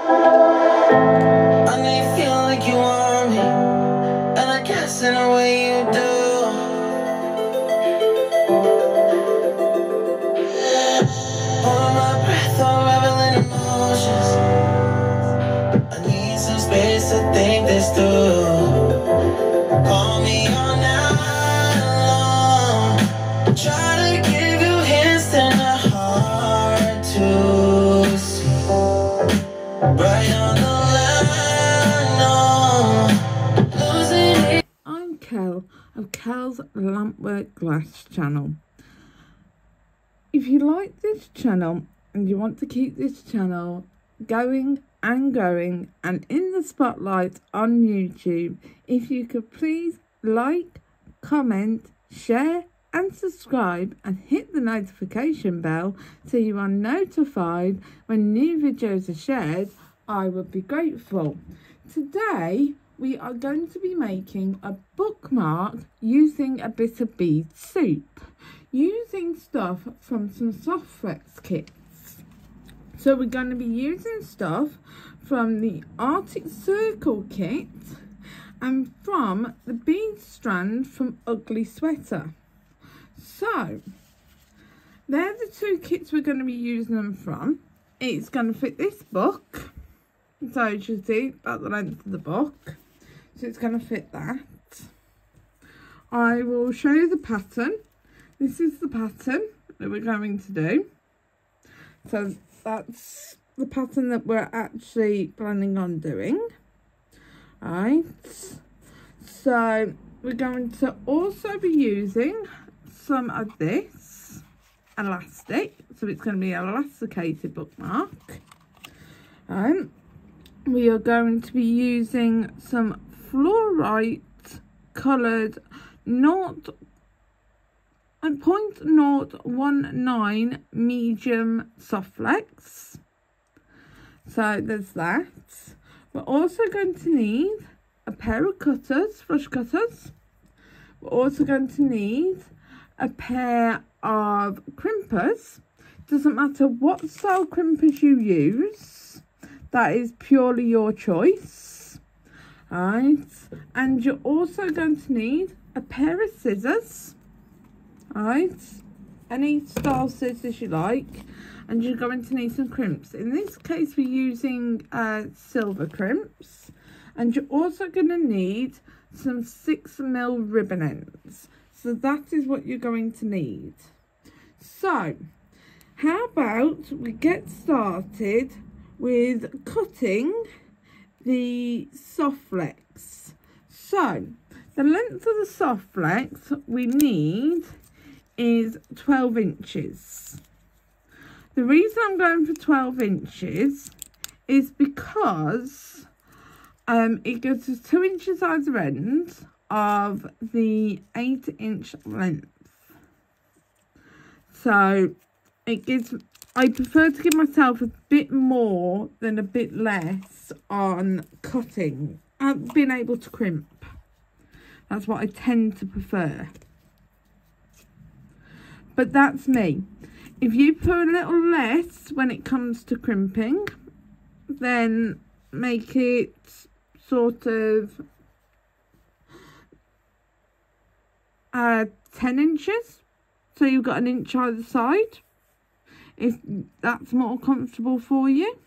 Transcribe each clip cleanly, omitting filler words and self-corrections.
I know you feel like you want me, and I guess in a way you do. Hold my breath, unraveling emotions. I need some space to think this through. Call me all night long. Try to give you hints that are hard to see. Right on the line, no, losing it. I'm Kel of Kel's Lampwork Glass channel. If you like this channel and you want to keep this channel going and in the spotlight on YouTube, if you could please like, comment, share and subscribe and hit the notification bell so you are notified when new videos are shared, I would be grateful. Today we are going to be making a bookmark using a bit of bead soup, using stuff from some Softflex kits. So we're going to be using stuff from the Arctic Circle kit and from the bead strand from Ugly Sweater. So they're the two kits we're going to be using them from. It's going to fit this book. So you should see about the length of the book. So it's going to fit that. I will show you the pattern. This is the pattern that we're going to do. So that's the pattern that we're actually planning on doing. Right. So we're going to also be using some of this elastic. So it's going to be an elasticated bookmark. We are going to be using some fluorite coloured 0.019 medium Softflex. So there's that. We're also going to need a pair of cutters, flush cutters. We're also going to need a pair of crimpers. Doesn't matter what style crimpers you use, that is purely your choice. Right, and you're also going to need a pair of scissors. Right, any style scissors you like, and you're going to need some crimps. In this case we're using silver crimps, and you're also going to need some 6mm ribbon ends. So that is what you're going to need. So how about we get started with cutting the Softflex. So the length of the Softflex we need is 12 inches. The reason I'm going for 12 inches is because it gives us 2 inches either end of the 8-inch length. So it gives, I prefer to give myself a bit more than a bit less on cutting and being able to crimp. That's what I tend to prefer. But that's me. If you put a little less when it comes to crimping, then make it sort of 10 inches. So you've got 1 inch either side, if that's more comfortable for you.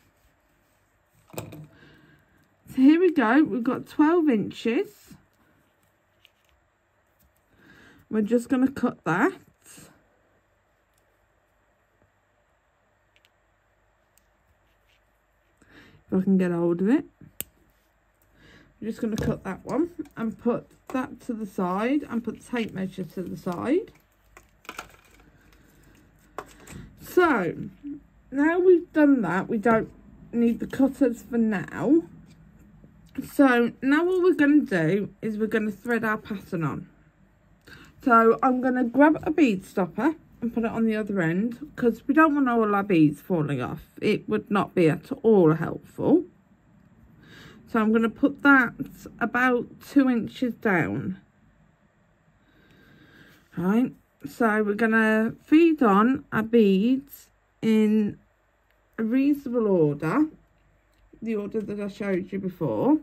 So here we go, we've got 12 inches. We're just going to cut that. If I can get hold of it. I'm just going to cut that one and put that to the side and put the tape measure to the side. So now we've done that, we don't need the cutters for now. So now what we're going to do is we're going to thread our pattern on. So I'm going to grab a bead stopper and put it on the other end, because we don't want all our beads falling off. It would not be at all helpful. So I'm going to put that about 2 inches down. Right, so we're going to feed on our beads in a reasonable order the order that I showed you before.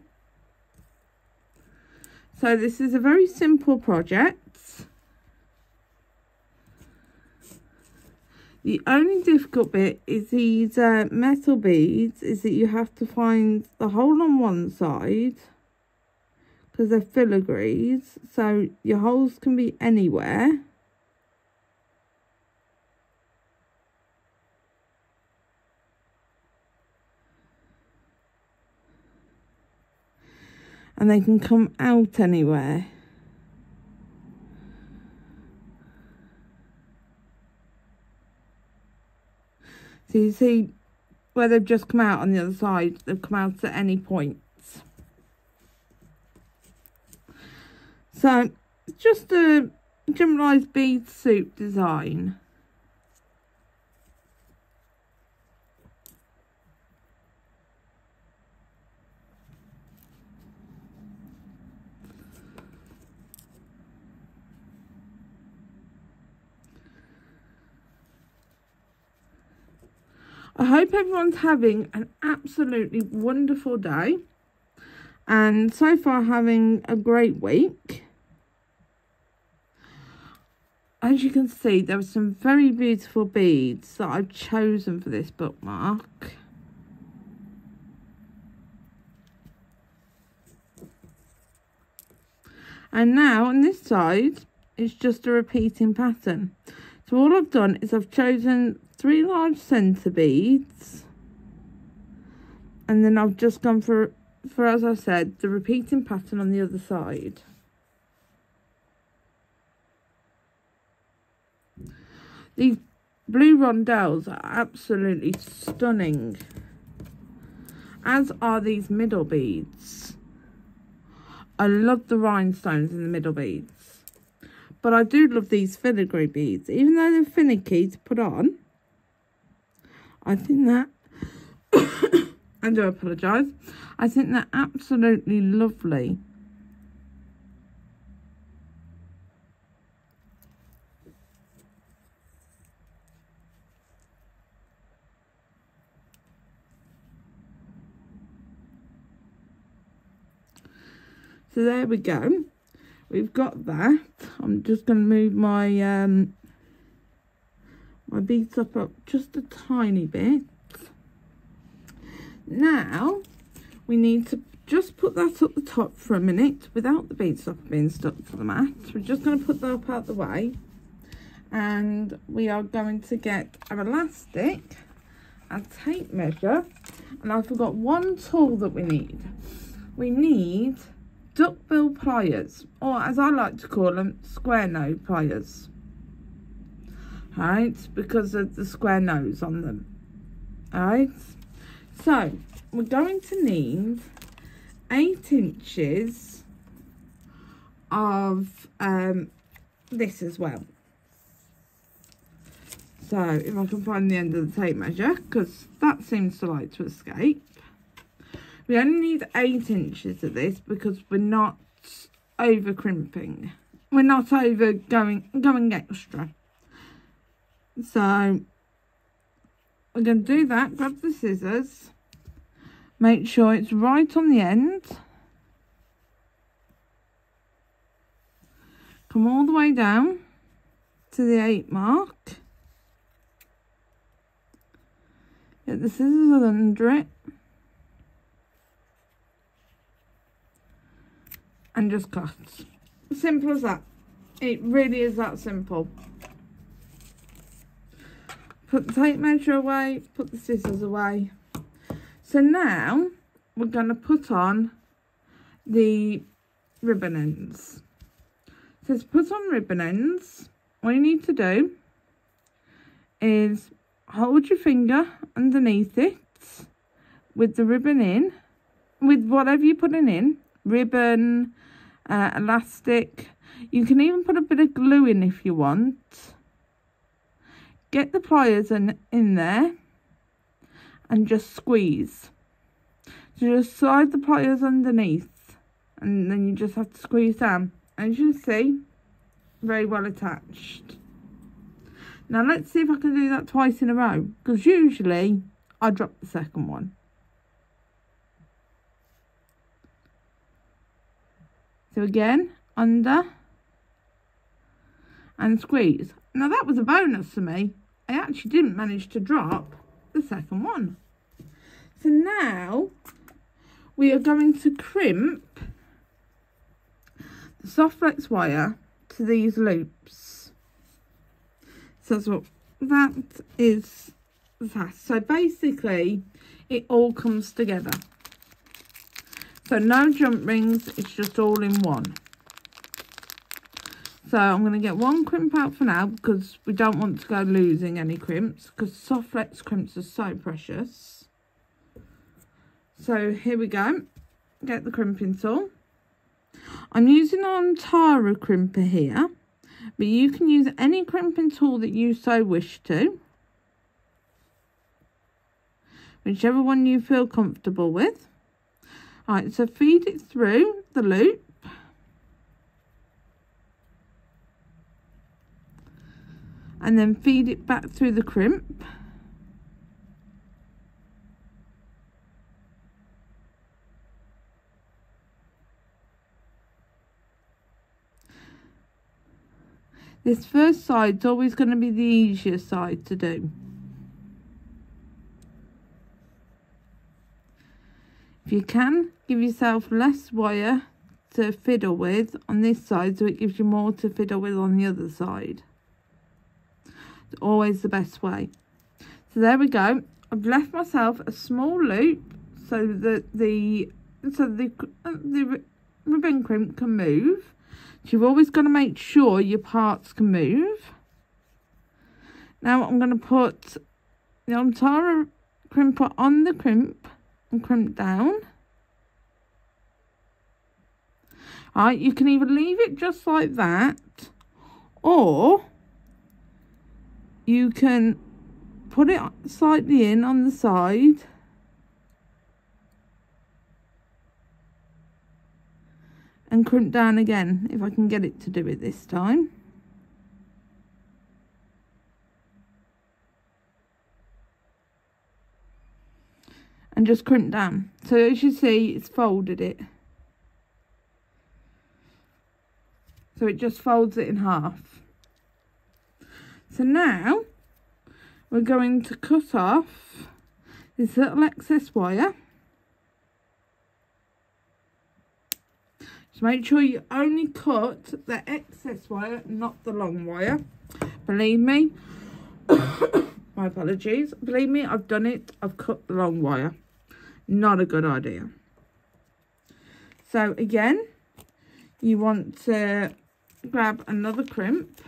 So this is a very simple project. The only difficult bit is these metal beads, is that you have to find the hole on one side because they're filigrees, so your holes can be anywhere. And they can come out anywhere. So you see where they've just come out on the other side, they've come out at any points. So it's just a generalised bead soup design. I hope everyone's having an absolutely wonderful day, and so far having a great week. As you can see, there are some very beautiful beads that I've chosen for this bookmark. And now on this side, it's just a repeating pattern. So all I've done is I've chosen 3 large centre beads, and then I've just gone for, as I said, the repeating pattern on the other side. These blue rondelles are absolutely stunning, as are these middle beads. I love the rhinestones in the middle beads, but I do love these filigree beads, even though they're finicky to put on. I think that, I do apologise, I think they're absolutely lovely. So there we go, we've got that. I'm just going to move my my beads up just a tiny bit. Now we need to just put that up the top for a minute without the bead stopper being stuck to the mat. We're just going to put that up out the way, and we are going to get our elastic, our tape measure, and I forgot one tool that we need. We need duckbill pliers, or as I like to call them, square nose pliers. Alright, because of the square nose on them. Alright, so we're going to need 8 inches of this as well. So if I can find the end of the tape measure, because that seems to like to escape. We only need 8 inches of this because we're not over crimping. We're not over going extra. So we're going to do that. Grab the scissors. Make sure it's right on the end. Come all the way down to the 8 mark. Get the scissors under it. And just cut. Simple as that. It really is that simple. Put the tape measure away, put the scissors away. So now we're going to put on the ribbon ends. So to put on ribbon ends, all you need to do is hold your finger underneath it with the ribbon in, with whatever you're putting in, ribbon, elastic. You can even put a bit of glue in if you want. Get the pliers in there and just squeeze. So just slide the pliers underneath, and then you just have to squeeze down. As you see, very well attached. Now let's see if I can do that twice in a row, because usually I drop the second one. So again, under and squeeze. Now that was a bonus for me. I actually didn't manage to drop the second one. So now we are going to crimp the Softflex wire to these loops. So that's what that is. So basically it all comes together. So no jump rings, it's just all in one. So I'm going to get one crimp out for now because we don't want to go losing any crimps, because Softflex crimps are so precious. So here we go. Get the crimping tool. I'm using an Antara crimper here, but you can use any crimping tool that you so wish to. Whichever one you feel comfortable with. Alright, so feed it through the loop. And then feed it back through the crimp. This first side's always going to be the easier side to do. If you can, give yourself less wire to fiddle with on this side so it gives you more to fiddle with on the other side. It's always the best way. So there we go. I've left myself a small loop so that the ribbon crimp can move. So you've always got to make sure your parts can move. Now I'm going to put the Antara crimper on the crimp and crimp down. Alright, you can either leave it just like that, or you can put it slightly in on the side and crimp down again, if I can get it to do it this time. And just crimp down. So as you see, it's folded it. So it just folds it in half. So now we're going to cut off this little excess wire. So make sure you only cut the excess wire, not the long wire. Believe me, my apologies. Believe me, I've done it. I've cut the long wire. Not a good idea. So again, you want to grab another crimp.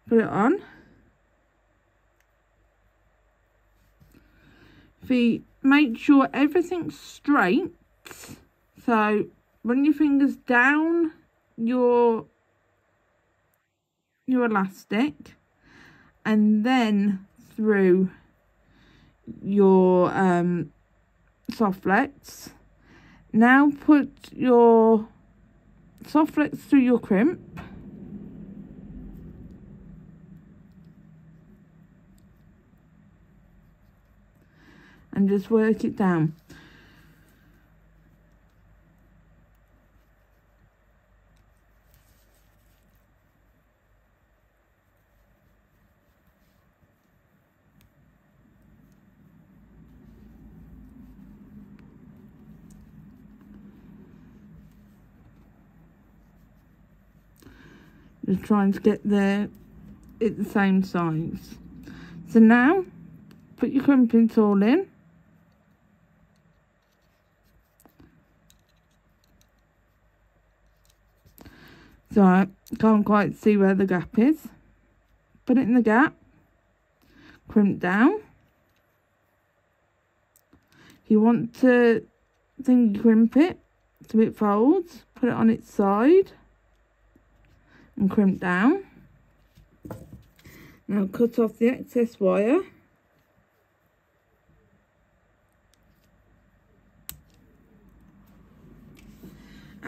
Put it on. Make sure everything's straight. So run your fingers down your elastic and then through your Softflex. Now put your Softflex through your crimp. And just work it down. Just trying to get it the same size. So now put your crimping tool in. So I can't quite see where the gap is. Put it in the gap. Crimp down. If you want to crimp it so it folds, put it on its side and crimp down. Now cut off the excess wire.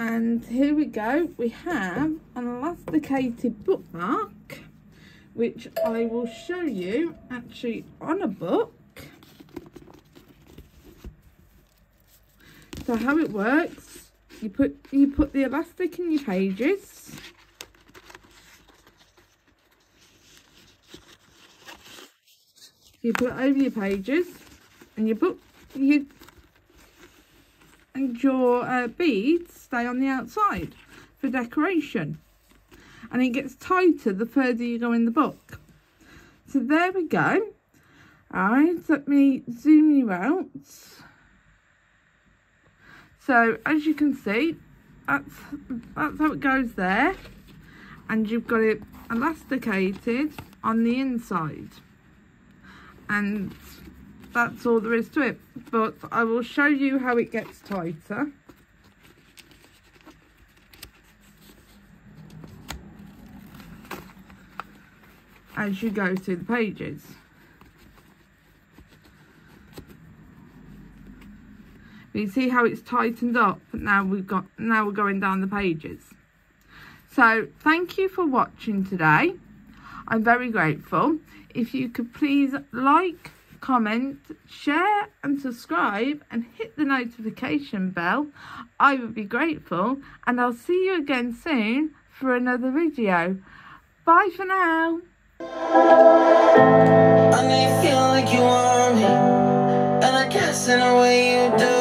And here we go, we have an elasticated bookmark, which I will show you actually on a book. So how it works, you put the elastic in your pages. You put it over your pages, and your beads stay on the outside for decoration, and it gets tighter the further you go in the book. So there we go. Alright, let me zoom you out. So as you can see, that's how it goes there, and you've got it elasticated on the inside, and that's all there is to it. But I will show you how it gets tighter. As you go through the pages. You see how it's tightened up. Now we're going down the pages. So thank you for watching today. I'm very grateful. If you could please like, comment, share and subscribe and hit the notification bell, I would be grateful, and I'll see you again soon for another video. Bye for now. I know you feel like you want me, and I guess in a way you do.